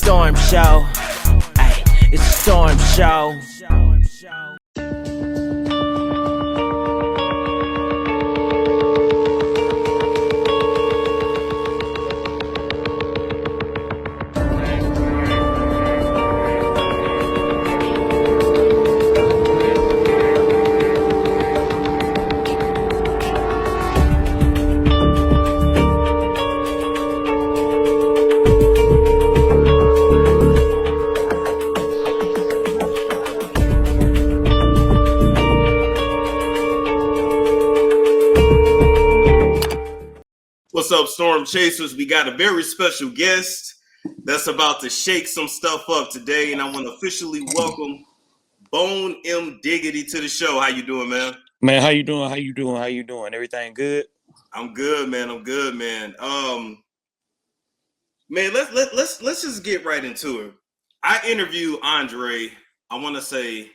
storm show. Ay, it's a storm show. What's up, Storm Chasers? We got a very special guest that's about to shake some stuff up today, and I want to officially welcome Bone M. Diggity to the show. How you doing, man? Man, how you doing? How you doing? How you doing? Everything good? I'm good, man. Man, let's just get right into it. I interviewed Andre, I want to say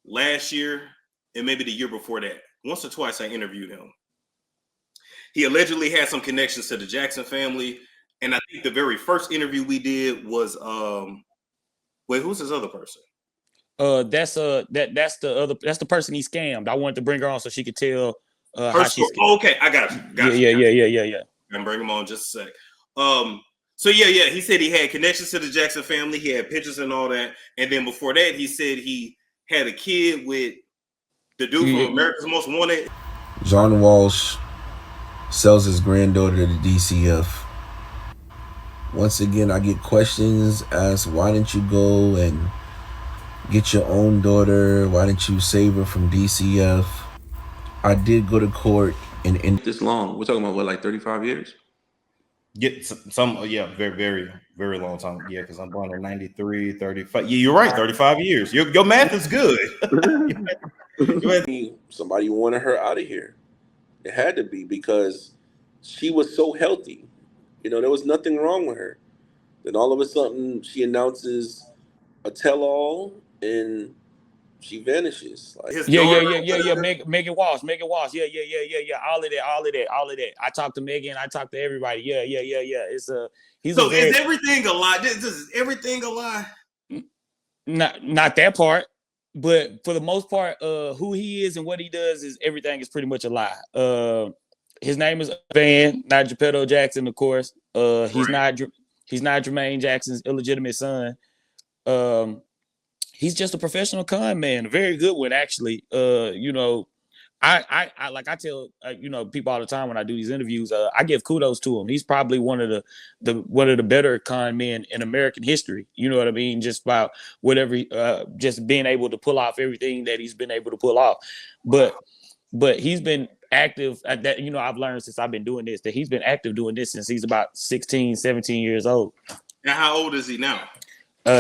last year and maybe the year before that. Once or twice I interviewed him. He allegedly had some connections to the Jackson family, and I think the very first interview we did was who's his other person? That's the person he scammed. I wanted to bring her on so she could tell how she's. Okay, I got you. Yeah. And bring him on just a sec. So he said he had connections to the Jackson family. He had pictures and all that, and then before that, he said he had a kid with the dude from America's Most Wanted. John Walsh sells his granddaughter to the DCF. Once again, I get questions as why didn't you go and get your own daughter? Why didn't you save her from DCF? I did go to court and this long. We're talking about what, like 35 years? Get some very, very, very long time. Yeah, because I'm born in 93, 35. Yeah, you're right, 35 years. Your math is good. Somebody wanted her out of here. It had to be because she was so healthy. You know, there was nothing wrong with her. Then all of a sudden, she announces a tell-all and she vanishes. Like, Megan Walsh. Yeah. All of that. I talked to Megan. I talked to everybody. Yeah. Is everything a lie? Is everything a lie? Not that part. But for the most part, who he is and what he does is everything is pretty much a lie. His name is Vann, not Gepetto Jackson, of course. He's not Jermaine Jackson's illegitimate son. He's just a professional con man, a very good one, actually. I tell people all the time when I do these interviews, I give kudos to him. He's probably one of the better con men in American history. You know what I mean? Just about whatever, just being able to pull off everything that he's been able to pull off. But he's been active at that. I've learned since I've been doing this that he's been active doing this since he's about 16, 17 years old. And how old is he now?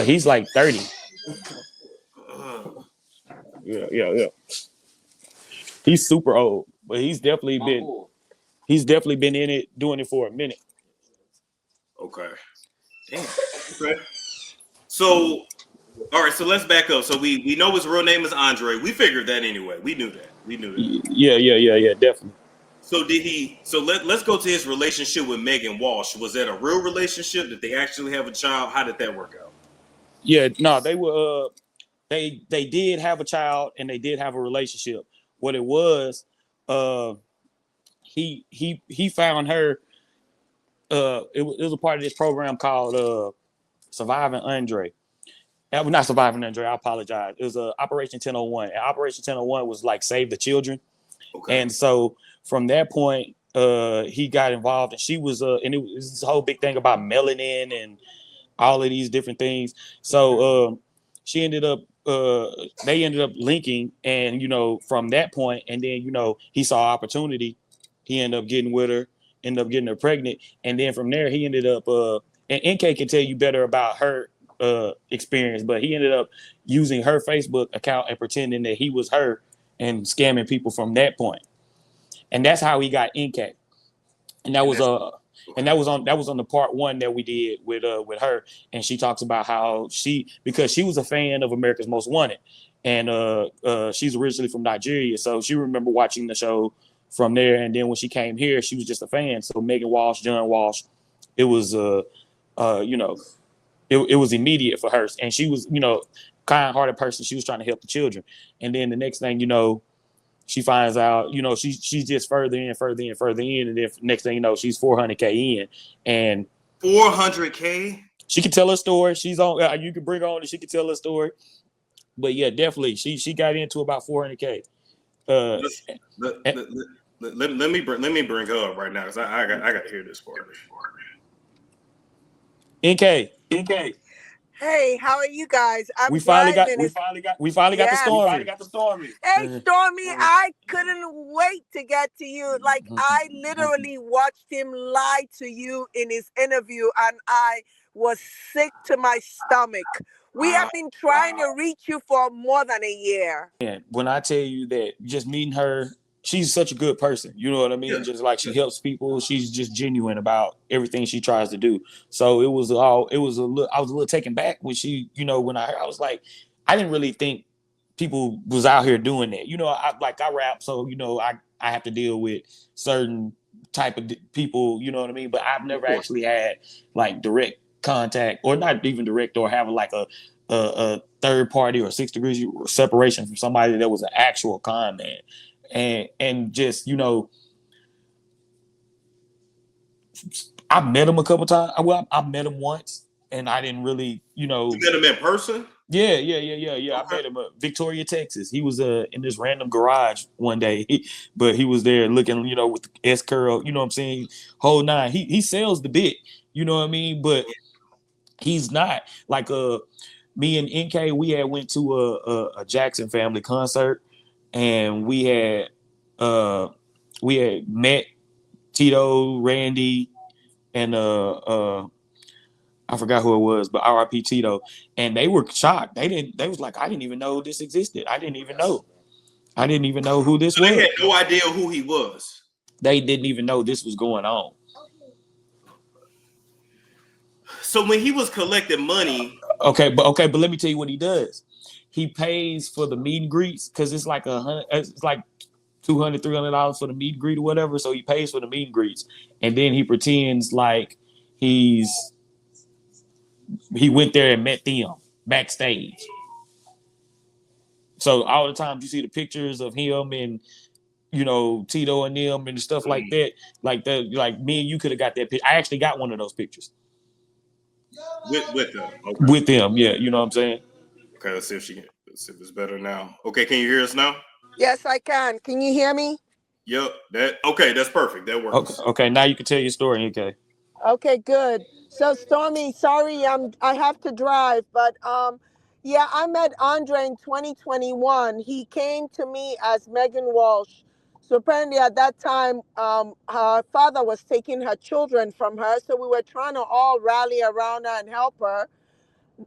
He's like 30. Yeah. He's super old, but he's definitely been in it, doing it for a minute. Okay. Damn. Okay. So, all right. So let's back up. So we know his real name is Andre. We figured that anyway. We knew that. Yeah. Definitely. So did he? So let's go to his relationship with Megan Walsh. Was that a real relationship? Did they actually have a child? How did that work out? Yeah. No, they were. They did have a child and they did have a relationship. What it was, he found her. It was a part of this program called Surviving Andre. Not Surviving Andre. I apologize. It was Operation 1001. And Operation 1001 was like Save the Children. Okay. And so from that point, he got involved, and she was and it was this whole big thing about melanin and all of these different things. So she ended up. They ended up linking, and from that point, and then he saw opportunity. He ended up getting with her, ended up getting her pregnant, and then from there he ended up. And NK can tell you better about her experience, but he ended up using her Facebook account and pretending that he was her and scamming people from that point. And that's how he got NK. And that was on the part one that we did with her, and she talks about how because she was a fan of America's Most Wanted, and she's originally from Nigeria, so she remember watching the show from there. And then when she came here, she was just a fan. So Megan Walsh, John Walsh, it was it it was immediate for her, and she was, you know, kind-hearted person. She was trying to help the children, and then the next thing you know, she finds out, you know, she's just further in, and then next thing you know, she's 400K in, and 400K. She can tell her story. She's on. You can bring her on, and she can tell her story. But yeah, definitely, she got into about 400K. Let me bring her up right now because I got to hear this part. NK. Hey, how are you guys? We finally got the Stormy. Hey, Stormy, I couldn't wait to get to you. Like, I literally watched him lie to you in his interview, and I was sick to my stomach. We have been trying to reach you for more than a year. And when I tell you that just meeting her, she's such a good person. You know what I mean? Yeah. Just like she helps people. She's just genuine about everything she tries to do. So I was a little taken back when she, you know, when I was like, I didn't really think people was out here doing that. You know, I rap, so, you know, I have to deal with certain type of people, you know what I mean? But I've never actually had like direct contact, or not even direct, or have like a third party or 6 degrees separation from somebody that was an actual con man. And just, you know, I met him a couple times. Well, I met him once, and I didn't really, you know. You met him in person? Yeah. Okay. I met him in Victoria, Texas. He was in this random garage one day, but he was there looking, you know, with the S curl, you know what I'm saying, whole nine. He sells the bit, you know what I mean, but he's not like me and NK. We had went to a Jackson family concert, and we had met Tito, Randy, and I forgot who it was, but RIP Tito, and they were shocked. They was like, I didn't even know this existed. I didn't even know who this was. They had no idea who he was. They didn't even know this was going on. So when he was collecting money, okay, but let me tell you what he does. He pays for the meet and greets, because it's like it's like $200, $300 for the meet and greet or whatever. So he pays for the meet and greets, and then he pretends like he went there and met them backstage. So all the times you see the pictures of him and, you know, Tito and them and stuff like that, like me and you could have got that picture. I actually got one of those pictures. With them. Okay. With them, yeah. You know what I'm saying? Okay, let's see if it's better now. Okay, can you hear us now? Yes, I can. Can you hear me? Yep. That's perfect. That works. Okay, now you can tell your story, okay. Okay, good. So, Stormy, sorry, I have to drive, but yeah, I met Andre in 2021. He came to me as Megan Walsh. So apparently at that time, her father was taking her children from her. So we were trying to all rally around her and help her.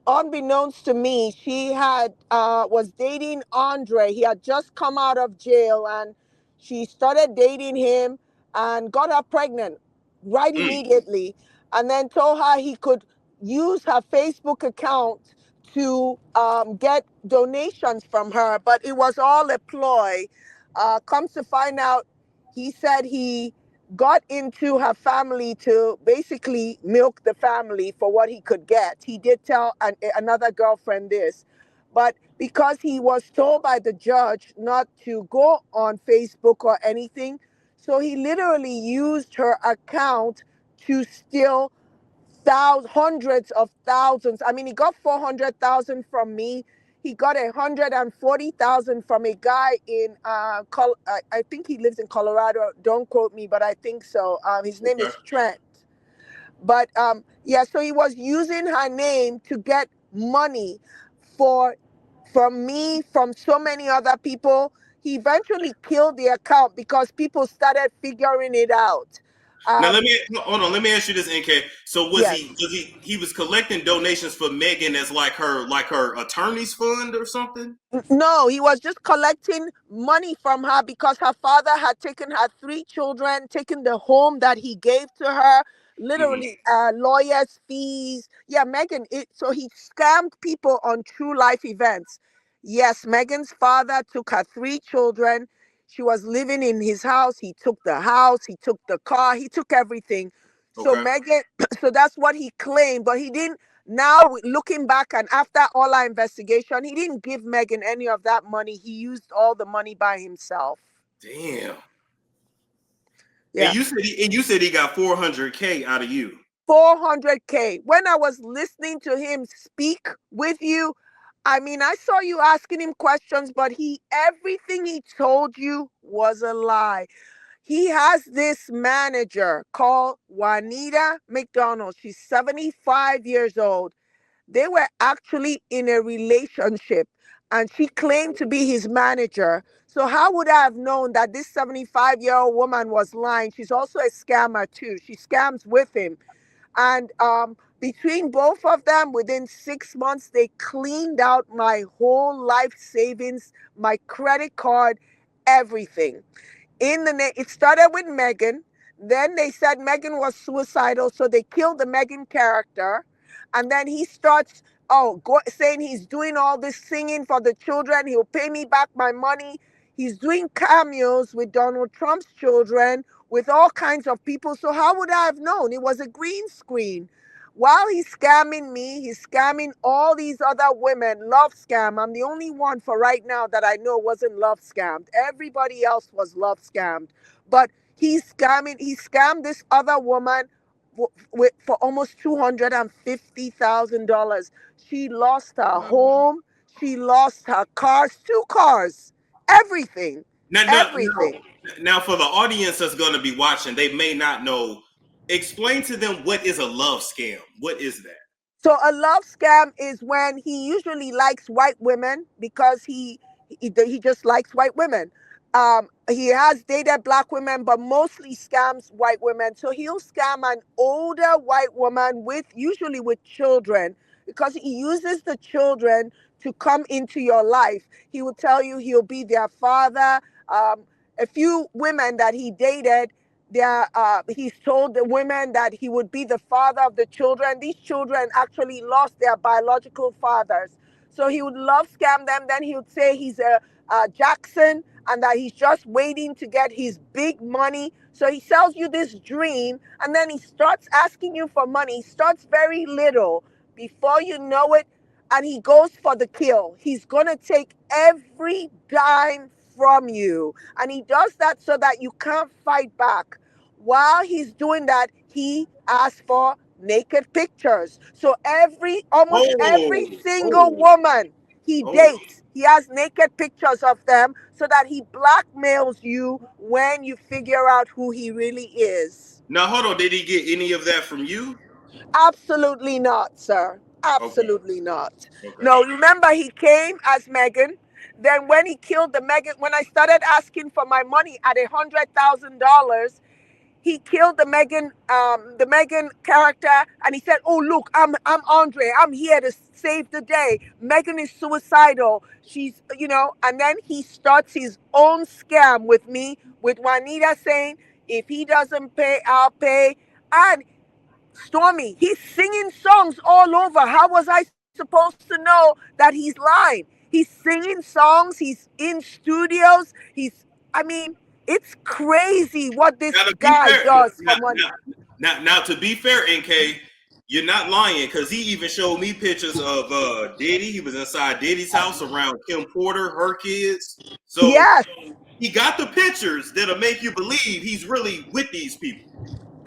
Unbeknownst to me, she had was dating Andre. He had just come out of jail, and she started dating him and got her pregnant right immediately, and then told her he could use her Facebook account to get donations from her, but it was all a ploy. Comes to find out, he said he got into her family to basically milk the family for what he could get. He did tell another girlfriend this, but because he was told by the judge not to go on Facebook or anything, so he literally used her account to steal hundreds of thousands. I mean, he got 400,000 from me. He got 140,000 from a guy in I think he lives in Colorado. Don't quote me, but I think so. His name is Trent. But yeah, so he was using her name to get money from me, from so many other people. He eventually killed the account because people started figuring it out. Now let me ask you this, NK. So he was collecting donations for Megan as like her attorney's fund or something? No, he was just collecting money from her because her father had taken her 3 children, taken the home that he gave to her, literally lawyers' fees. Yeah, Megan. So he scammed people on true life events. Yes, Megan's father took her 3 children. She was living in his house. He took the house. He took the car. He took everything. So Megan, so that's what he claimed, but he didn't Now, looking back and after all our investigation, he didn't give Megan any of that money. He used all the money by himself. Damn. Yeah. And you said he got 400K out of you. 400K. When I was listening to him speak with you, I mean, I saw you asking him questions, but everything he told you was a lie. He has this manager called Juanita McDonald. She's 75 years old. They were actually in a relationship and she claimed to be his manager. So how would I have known that this 75-year-old woman was lying? She's also a scammer too. She scams with him. And between both of them, within 6 months, they cleaned out my whole life savings, my credit card, everything. It started with Megan. Then they said Megan was suicidal, so they killed the Megan character. And then he starts saying he's doing all this singing for the children. He'll pay me back my money. He's doing cameos with Donald Trump's children, with all kinds of people. So how would I have known? It was a green screen. While he's scamming me, he's scamming all these other women. Love scam. I'm the only one for right now that I know wasn't love scammed. Everybody else was love scammed. But he scammed this other woman for almost $250,000. She lost her home. She lost her cars, 2 cars, everything, everything. Now, for the audience that's going to be watching, they may not know. Explain to them, what is a love scam? What is that? So a love scam is when he usually likes white women because he just likes white women. He has dated black women, but mostly scams white women. So he'll scam an older white woman usually with children, because he uses the children to come into your life. He will tell you he'll be their father. A few women that he dated, he's told the women that he would be the father of the children. These children actually lost their biological fathers. So he would love scam them. Then he would say he's a Jackson and that he's just waiting to get his big money. So he sells you this dream and then he starts asking you for money. He starts very little. Before you know it, and he goes for the kill. He's going to take every dime from you. And he does that so that you can't fight back. While he's doing that, he asks for naked pictures. So almost every single woman he dates, he has naked pictures of them so that he blackmails you when you figure out who he really is. Now, hold on. Did he get any of that from you? Absolutely not, sir. Absolutely not. Okay. No, remember he came as Megan. Then when he killed the Megan, when I started asking for my money at $100,000, he killed the Megan character, and he said, "Oh look, I'm Andre. I'm here to save the day. Megan is suicidal. She's And then he starts his own scam with me, with Juanita saying, if he doesn't pay, I'll pay. And Stormy, he's singing songs all over. How was I supposed to know that he's lying? He's singing songs. He's in studios. I mean, it's crazy what this guy does for money. Now, to be fair, NK, you're not lying, because he even showed me pictures of Diddy. He was inside Diddy's house around Kim Porter, her kids. So yes, he got the pictures that'll make you believe he's really with these people.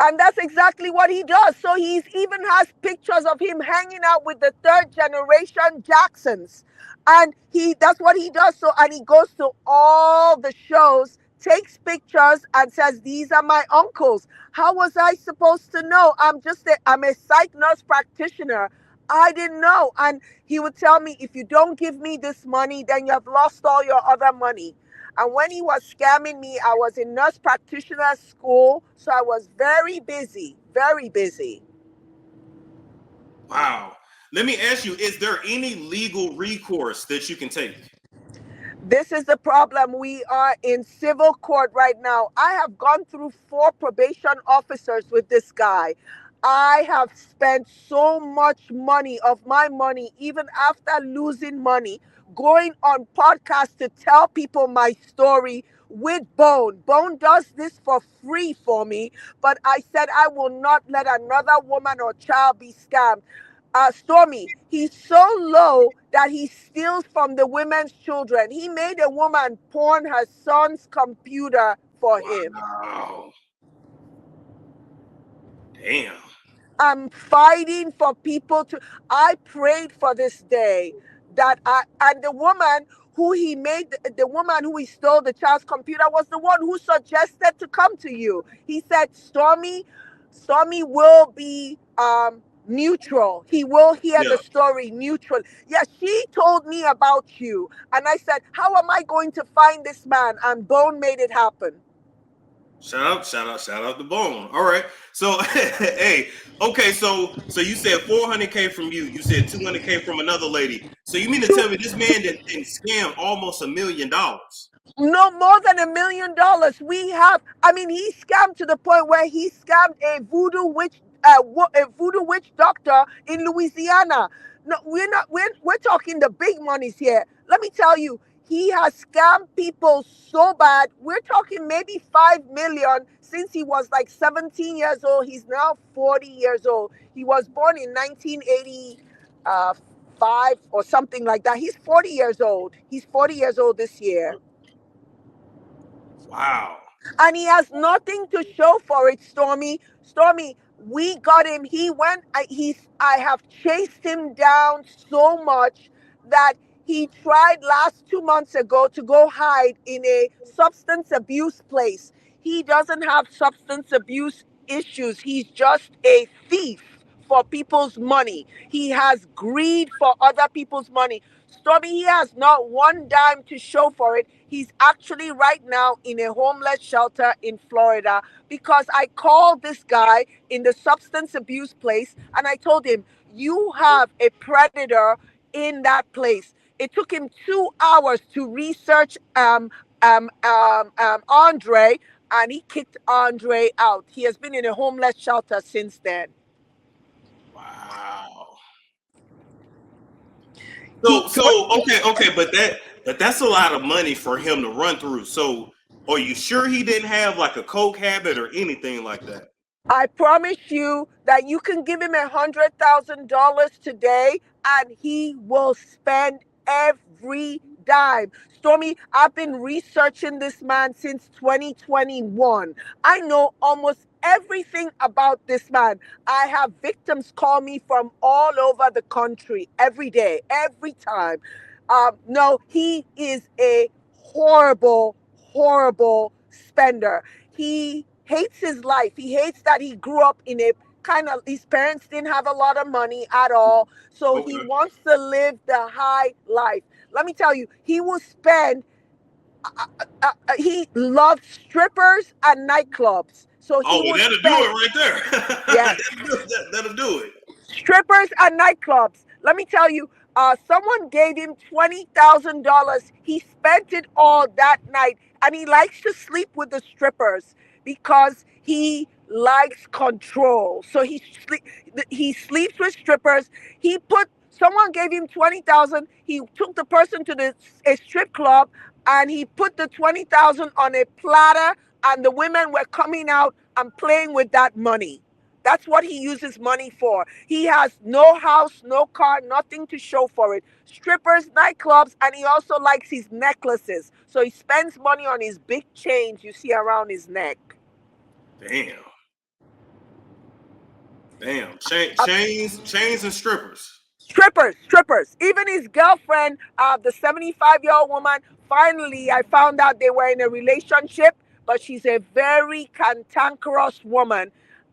And that's exactly what he does. So he even has pictures of him hanging out with the third generation Jacksons. And that's what he does. So, and he goes to all the shows, takes pictures and says, these are my uncles. How was I supposed to know? I'm a psych nurse practitioner. I didn't know. And he would tell me, if you don't give me this money, then you have lost all your other money. And when he was scamming me, I was in nurse practitioner school. So I was very busy, very busy. Wow. Let me ask you, is there any legal recourse that you can take? This is the problem. We are in civil court right now. I have gone through 4 probation officers with this guy. I have spent so much money of my money, even after losing money, going on podcasts to tell people my story with Bone. Bone does this for free for me, but I said I will not let another woman or child be scammed. Stormy, he's so low that he steals from the women's children. He made a woman pawn her son's computer for him. Wow. Damn. I'm fighting for people to. I prayed for this day that and the woman who he made, the woman who he stole the child's computer was the one who suggested to come to you. He said, Stormy will be neutral. He will hear Yeah. the story neutral. Yes, she told me about you. And I said, how am I going to find this man? And Bone made it happen. Shout out to Bone. All right. So hey, okay, so you said 400K from you. You said 200K from another lady. So you mean to tell me this man didn't scam almost $1 million? No, more than $1 million. We have. I mean, he scammed to the point where he scammed a voodoo witch doctor in Louisiana. No, we're not. We're talking the big monies here. Let me tell you, he has scammed people so bad. We're talking maybe 5 million since he was like 17 years old. He's now 40 years old. He was born in 1985 or something like that. He's 40 years old. He's 40 years old this year. Wow. And he has nothing to show for it, Stormy. Stormy, we got him. He went. I have chased him down so much that he tried last 2 months ago to go hide in a substance abuse place. He doesn't have substance abuse issues. He's just a thief for people's money. He has greed for other people's money. Stormy, he has not one dime to show for it. He's actually right now in a homeless shelter in Florida because I called this guy in the substance abuse place and I told him, you have a predator in that place. It took him 2 hours to research Andre, and he kicked Andre out. He has been in a homeless shelter since then. Wow. So okay, but that's a lot of money for him to run through. So are you sure he didn't have like a coke habit or anything like that? I promise you that you can give him $100,000 today and he will spend every dime. Stormy, I've been researching this man since 2021. I know almost everything about this man. I have victims call me from all over the country every day, every time. No, he is a horrible, horrible spender. He hates his life. He hates that he grew up in a his parents didn't have a lot of money at all. So he Okay. wants to live the high life. Let me tell you, he will spend, he loves strippers and nightclubs. So he Oh, well, will that'll do spend, it right there. yes, That'll do it. strippers and nightclubs. Let me tell you, someone gave him $20,000. He spent it all that night, and he likes to sleep with the strippers because he likes control. So he sleeps with strippers. Someone gave him 20,000. He took the person to a strip club, and he put the 20,000 on a platter, and the women were coming out and playing with that money. That's what he uses money for. He has no house, no car, nothing to show for it. Strippers, nightclubs, and he also likes his necklaces. So he spends money on his big chains you see around his neck. Damn. Chains and strippers. Strippers. Even his girlfriend, the 75-year-old woman, finally I found out they were in a relationship, but she's a very cantankerous woman.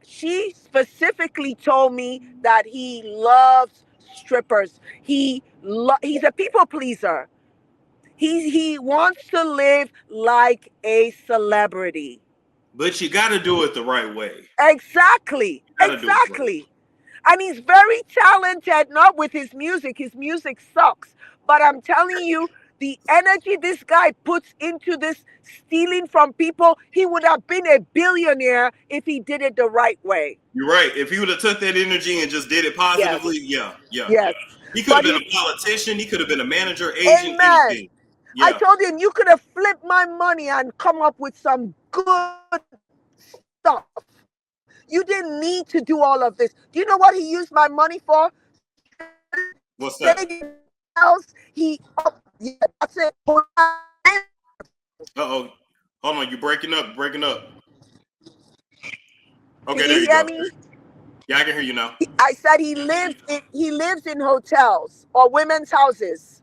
She specifically told me that he loves strippers. He's a people pleaser. He wants to live like a celebrity. But you got to do it the right way. Exactly. Gotta do it Exactly. And he's very talented, not with his music. His music sucks. But I'm telling you, the energy this guy puts into this stealing from people, he would have been a billionaire if he did it the right way. You're right. If he would have took that energy and just did it positively, Yes. yeah. Yes. He could have But been a politician. He could have been a manager, agent, amen. anything. I Yeah. told him you could have flipped my money and come up with some good stuff. You didn't need to do all of this. Do you know what he used my money for? What's that? stayed in hotels. Yeah, that's it. Uh-oh. Hold on, you breaking up. Okay, Can there you you hear go. me? Yeah, I can hear you now. I said he lives in hotels or women's houses.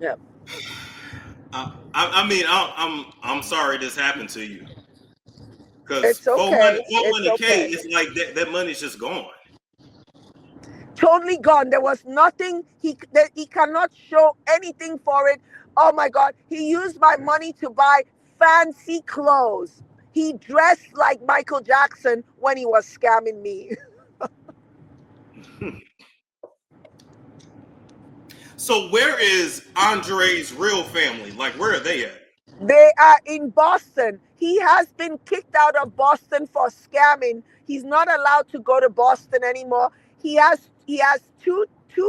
Yeah. I mean, I'm sorry this happened to you. Because It's okay. It's 400K, okay. it's like that money's just gone. Totally gone. There was nothing. He cannot show anything for it. Oh my God. He used my money to buy fancy clothes. He dressed like Michael Jackson when he was scamming me. So where is Andre's real family? Like, where are they at? They are in Boston. He has been kicked out of Boston for scamming. He's not allowed to go to Boston anymore. He has two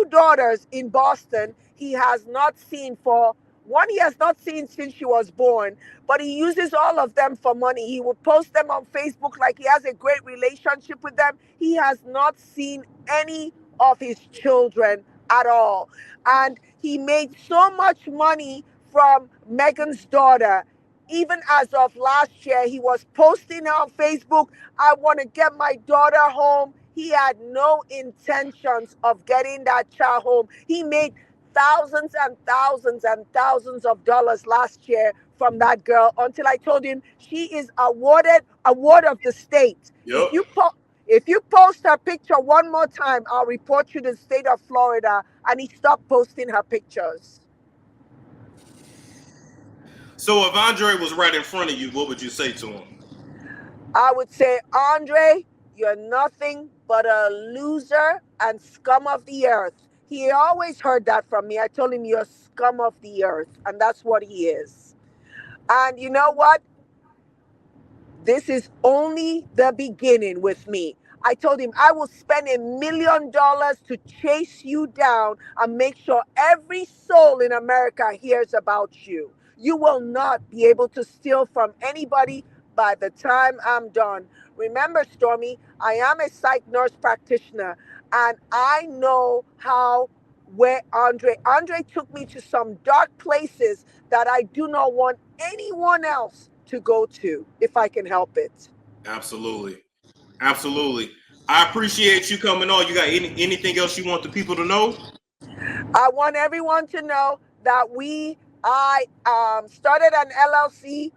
daughters in Boston. He has not seen for one. He has not seen since she was born. But he uses all of them for money. He will post them on Facebook like he has a great relationship with them. He has not seen any of his children at all, and he made so much money from Megan's daughter. Even as of last year, he was posting on Facebook, I want to get my daughter home. He had no intentions of getting that child home. He made thousands and thousands and thousands of dollars last year from that girl until I told him she is award of the state. Yep. If you post her picture one more time, I'll report you to the state of Florida. And he stopped posting her pictures. So if Andre was right in front of you, what would you say to him? I would say, Andre, you're nothing but a loser and scum of the earth. He always heard that from me. I told him, you're scum of the earth. And that's what he is. And you know what? This is only the beginning with me. I told him I will spend $1 million to chase you down and make sure every soul in America hears about you. You will not be able to steal from anybody by the time I'm done. Remember, Stormy, I am a psych nurse practitioner, and I know where Andre took me to some dark places that I do not want anyone else to go to if I can help it. Absolutely. I appreciate you coming on. You got anything else you want the people to know? I want everyone to know that I started an LLC.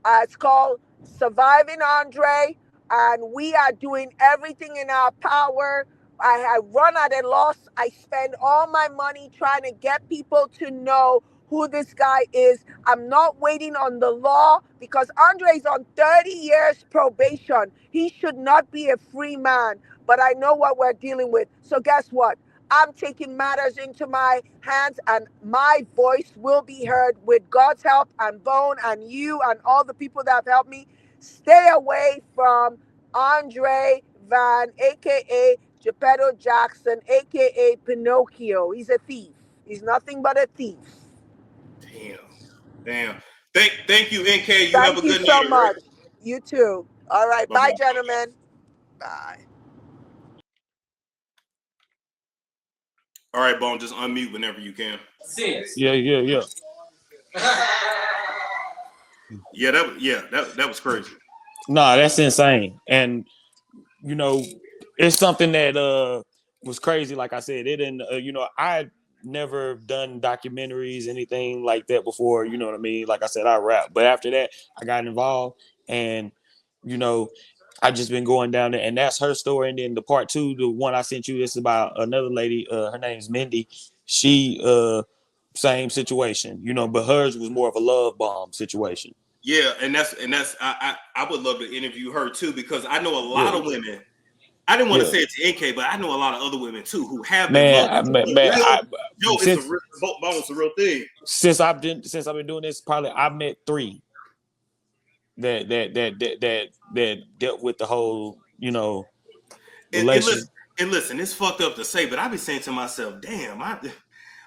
It's called Surviving Andre, and we are doing everything in our power. I run at a loss. I spend all my money trying to get people to know who this guy is. I'm not waiting on the law because Andre is on 30 years probation. He should not be a free man, but I know what we're dealing with. So guess what? I'm taking matters into my hands, and my voice will be heard with God's help, and Bone and you and all the people that have helped me. Stay away from Andre Vann, a.k.a. Gepetto Jackson, a.k.a. Pinocchio. He's a thief. He's nothing but a thief. Damn. Thank you, NK. You have Thank a you good so night. much. Right? You too. All right. Bye-bye. Bye, gentlemen. Bye. All right, Bone, just unmute whenever you can. Yeah. Yeah, that was crazy. Nah, that's insane. And you know, it's something that was crazy. Like I said, it didn't. I never done documentaries, anything like that before. You know what I mean? Like I said, I rap, but after that, I got involved, and I just been going down there, and that's her story. And then the part two, the one I sent you, this is about another lady. Her name's Mindy. She same situation, but hers was more of a love bomb situation. Yeah, and that's I would love to interview her too, because I know a lot of women. I didn't want to say it to NK, but I know a lot of other women too who have been loved. It's a real thing. Since I've been doing this, probably I've met 3 that dealt with the whole, relation. And listen, it's fucked up to say, but I be saying to myself, damn,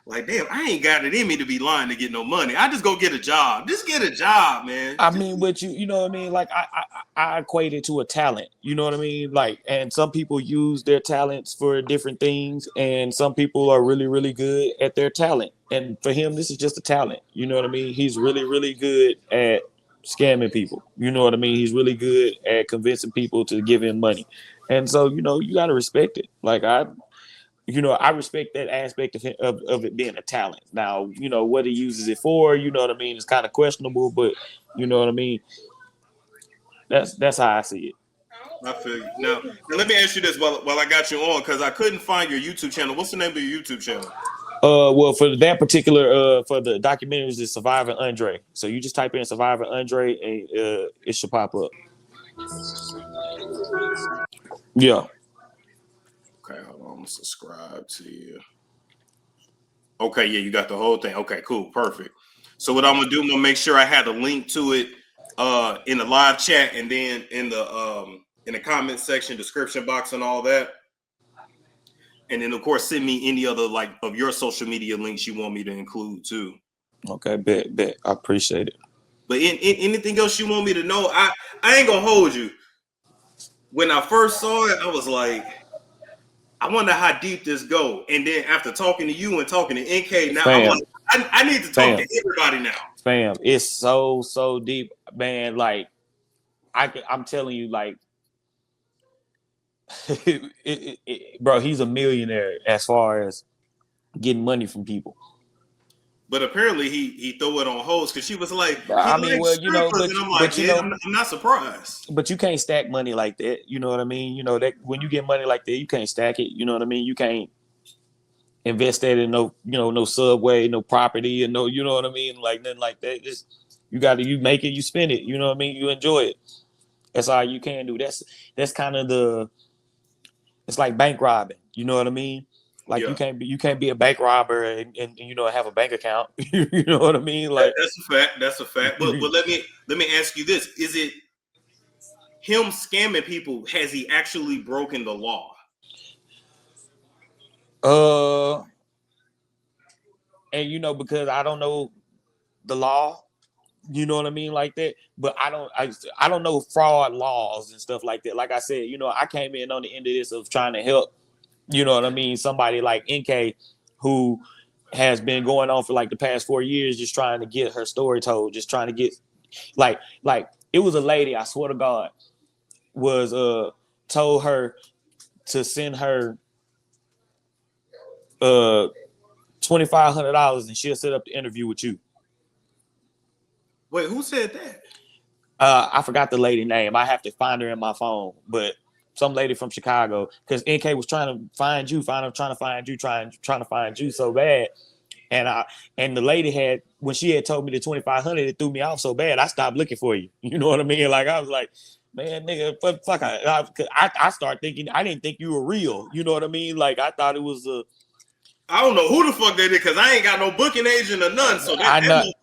Like, damn, I ain't got it in me to be lying to get no money. I just go get a job. Just get a job, man. I mean, but you know what I mean? Like I equate it to a talent. You know what I mean? Like, and some people use their talents for different things, and some people are really, really good at their talent. And for him, this is just a talent. You know what I mean? He's really, really good at scamming people. You know what I mean? He's really good at convincing people to give him money. And so, you know, you gotta respect it. Like I respect that aspect of it being a talent. Now, you know, what he uses it for, you know what I mean, is kind of questionable, but you know what I mean? That's how I see it. I feel you. Now let me ask you this while I got you on, because I couldn't find your YouTube channel. What's the name of your YouTube channel? Well, for that particular for the documentaries, is Surviving Andre. So you just type in Surviving Andre and it should pop up. Yeah. Okay, hold on. I'm gonna subscribe to you. Okay, yeah, you got the whole thing. Okay, cool, perfect. So what I'm gonna do, I'm gonna make sure I had a link to it in the live chat, and then in the comment section, description box, and all that. And then of course send me any other like of your social media links you want me to include too. Okay, bet. I appreciate it. But in anything else you want me to know, I ain't gonna hold you. When I first saw it, I was like, I wonder how deep this go. And then after talking to you and talking to NK, now I'm like, I need to talk to everybody now. Fam, it's so deep, man. Like I'm telling you, like, bro, he's a millionaire as far as getting money from people. But apparently he threw it on host because she was like, I mean, well, you know, but I'm like, yeah, I'm not surprised. But you can't stack money like that. You know what I mean? You know that when you get money like that, you can't stack it. You know what I mean? You can't invest that in no subway, no property, and no, you know what I mean? Like nothing like that. Just you make it, you spend it. You know what I mean? You enjoy it. That's all you can do. That's kind of it's like bank robbing. You know what I mean? Like you can't be a bank robber and you know have a bank account. You know what I mean? Like that's a fact. But let me ask you this: is it him scamming people? Has he actually broken the law? And you know, because I don't know the law, you know what I mean, like that. But I don't know fraud laws and stuff like that. Like I said, you know, I came in on the end of this of trying to help. You know what I mean? Somebody like NK who has been going on for like the past 4 years, just trying to get her story told, just trying to get like it was a lady, I swear to God, was told her to send her $2,500 and she'll set up the interview with you. Wait, who said that? I forgot the lady name. I have to find her in my phone, but some lady from Chicago, because NK was trying to find you so bad. And the lady had, when she had told me the 2,500, it threw me off so bad, I stopped looking for you. You know what I mean? Like, I was like, man, nigga, fuck. I started thinking, I didn't think you were real. You know what I mean? Like, I thought it was I don't know who the fuck that is because I ain't got no booking agent or none. So that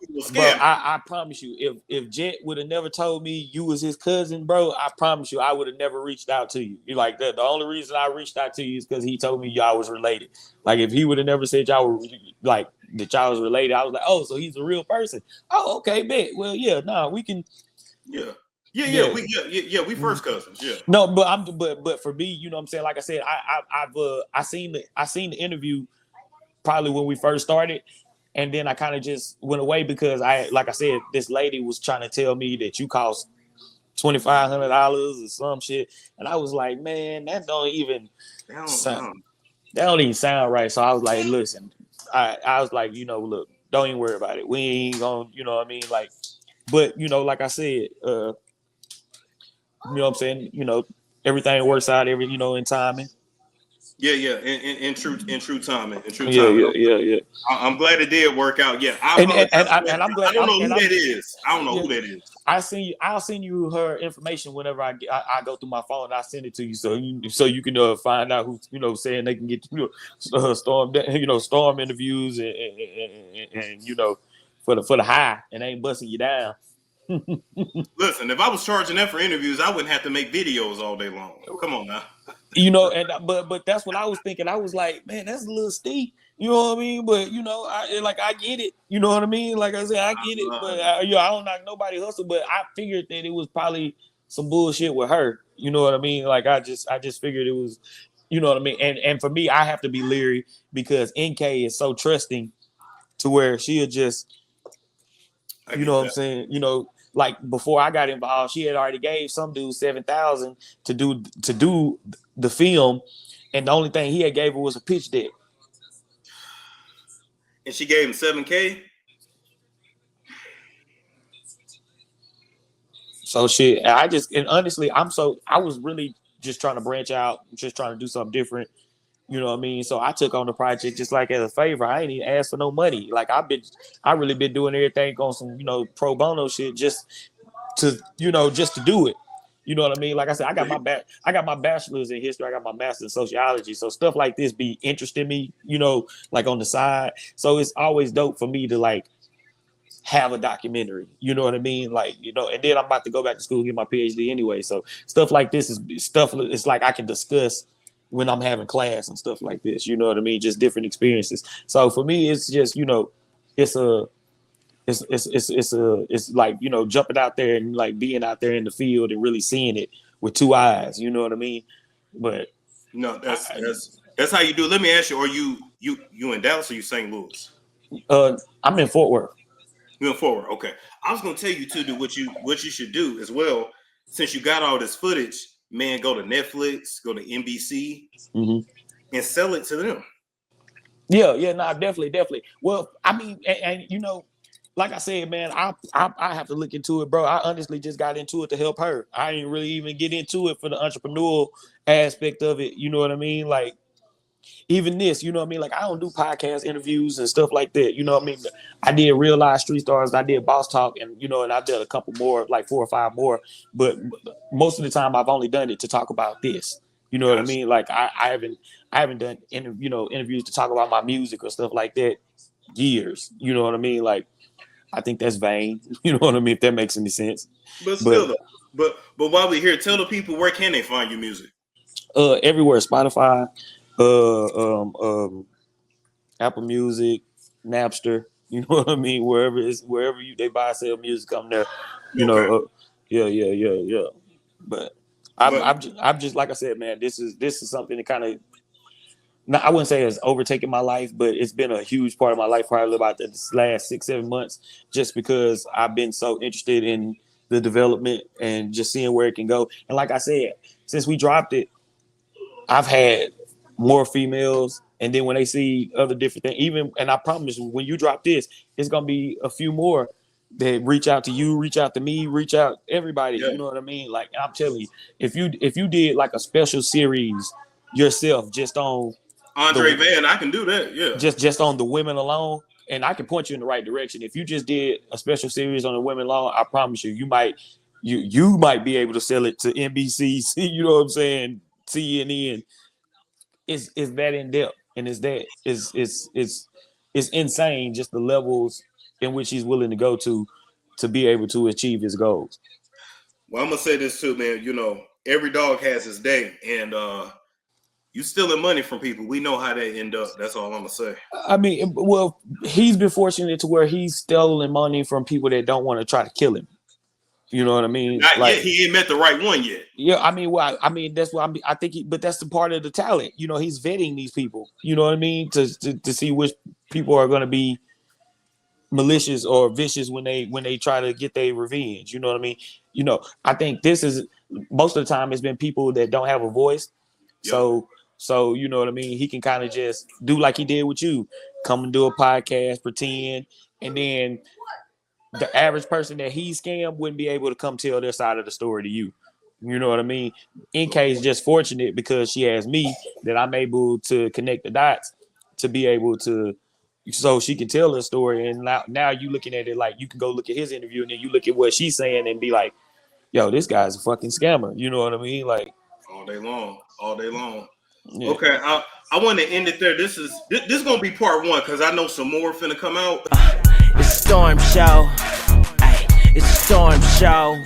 was scary. But I promise you, if Jet would have never told me you was his cousin, bro, I promise you, I would have never reached out to you. You like that? The only reason I reached out to you is because he told me y'all was related. Like if he would have never said y'all were like that y'all was related, I was like, oh, so he's a real person. Oh, okay, bet. Well, yeah, we can. Yeah. We first cousins. Yeah. No, but for me, you know what I'm saying? Like I said, I seen the interview probably when we first started, and then I kind of just went away because like I said, this lady was trying to tell me that you cost $2,500 or some shit, and I was like, man, that don't even sound right. So I was like, listen, I was like, you know, look, don't even worry about it. We ain't gonna, you know what I mean, like, but you know, like I said, you know what I'm saying, you know, everything works out in timing. Yeah. In true timing. Yeah. I'm glad it did work out. Yeah. And I'm glad. I don't know who that is. I'll send you her information whenever I go through my phone. I'll send it to you so you can find out who, you know, saying they can get, you know, storm interviews and you know, for the high and ain't busting you down. Listen, if I was charging that for interviews, I wouldn't have to make videos all day long. Come on now. You know, and but that's what I was thinking. I was like, man, that's a little steep. You know what I mean? But you know, I get it. You know what I mean? Like I said, I get it. But I don't knock nobody hustle. But I figured that it was probably some bullshit with her. You know what I mean? Like I just figured it was. You know what I mean? And for me, I have to be leery because NK is so trusting to where she'll just. You know what I'm saying? You know, like before I got involved, she had already gave some dude $7,000 to do the film, and the only thing he had gave her was a pitch deck. And she gave him $7K. So shit, and honestly, I was really just trying to branch out, just trying to do something different. You know what I mean? So I took on the project just like as a favor. I ain't even asked for no money. Like I really been doing everything on some, you know, pro bono shit just to do it. You know what I mean? Like I said, I got my bachelor's in history. I got my master's in sociology. So stuff like this be interesting me, you know, like on the side. So it's always dope for me to like have a documentary. You know what I mean? Like, you know, and then I'm about to go back to school and get my PhD anyway. So stuff like this is stuff it's like I can discuss when I'm having class and stuff like this. You know what I mean? Just different experiences. So for me, it's just, you know, it's like, you know, jumping out there and like being out there in the field and really seeing it with two eyes. You know what I mean? But no, that's how you do. Let me ask you: are you in Dallas or you St. Louis? I'm in Fort Worth. You're in Fort Worth. Okay. I was gonna tell you too, do what you should do as well. Since you got all this footage, man, go to Netflix, go to NBC, and sell it to them. Yeah, no, definitely. Well, I mean, and you know, like I said, man, I have to look into it, bro. I honestly just got into it to help her. I didn't really even get into it for the entrepreneurial aspect of it. You know what I mean? Like, even this, you know what I mean? Like, I don't do podcast interviews and stuff like that. You know what I mean? I did Real Life Street Stars. I did Boss Talk, and you know, and I did a couple more, like 4 or 5 more. But most of the time, I've only done it to talk about this. You know what I mean? Like, I haven't done interviews to talk about my music or stuff like that years. You know what I mean? Like, I think that's vain. You know what I mean? If that makes any sense. But still, but while we're here, tell the people where can they find your music? Everywhere. Spotify, Apple Music, Napster. You know what I mean? Wherever they buy sell music, I'm there. You know, yeah. But I'm just like I said, man. This is something that kind of. Now, I wouldn't say it's overtaken my life, but it's been a huge part of my life probably about the last 6-7 months, just because I've been so interested in the development and just seeing where it can go. And like I said, since we dropped it, I've had more females, and then when they see other different things, and I promise you, when you drop this, it's gonna be a few more that reach out to you, reach out to me, reach out everybody. Yeah. You know what I mean? Like, I'm telling you, if you did like a special series yourself just on Andre Vann, I can do that. Yeah. Just on the women alone, and I can point you in the right direction. If you just did a special series on the women alone, I promise you, you might be able to sell it to NBC. You know what I'm saying? CNN. It's that in depth, and it's insane just the levels in which he's willing to go to be able to achieve his goals. Well, I'm gonna say this too, man. You know, every dog has his day, and you stealing money from people, we know how they end up. That's all I'm gonna say. I mean, well, he's been fortunate to where he's stealing money from people that don't want to try to kill him. You know what I mean? Not yet. He ain't met the right one yet. Yeah, I mean, that's what I think. But that's the part of the talent. You know, he's vetting these people. You know what I mean? To see which people are going to be malicious or vicious when they try to get their revenge. You know what I mean? You know, I think this is most of the time it's been people that don't have a voice. Yep. So you know what I mean? He can kind of just do like he did with you, come and do a podcast, pretend, and then the average person that he scammed wouldn't be able to come tell their side of the story to you. You know what I mean? NK is just fortunate because she has me that I'm able to connect the dots to be able to, so she can tell her story. And now you looking at it like you can go look at his interview and then you look at what she's saying and be like, yo, this guy's a fucking scammer. You know what I mean? Like all day long. Yeah. Okay, I want to end it there. This is gonna be part 1 because I know some more finna come out. It's a storm show. Ay, it's a storm show.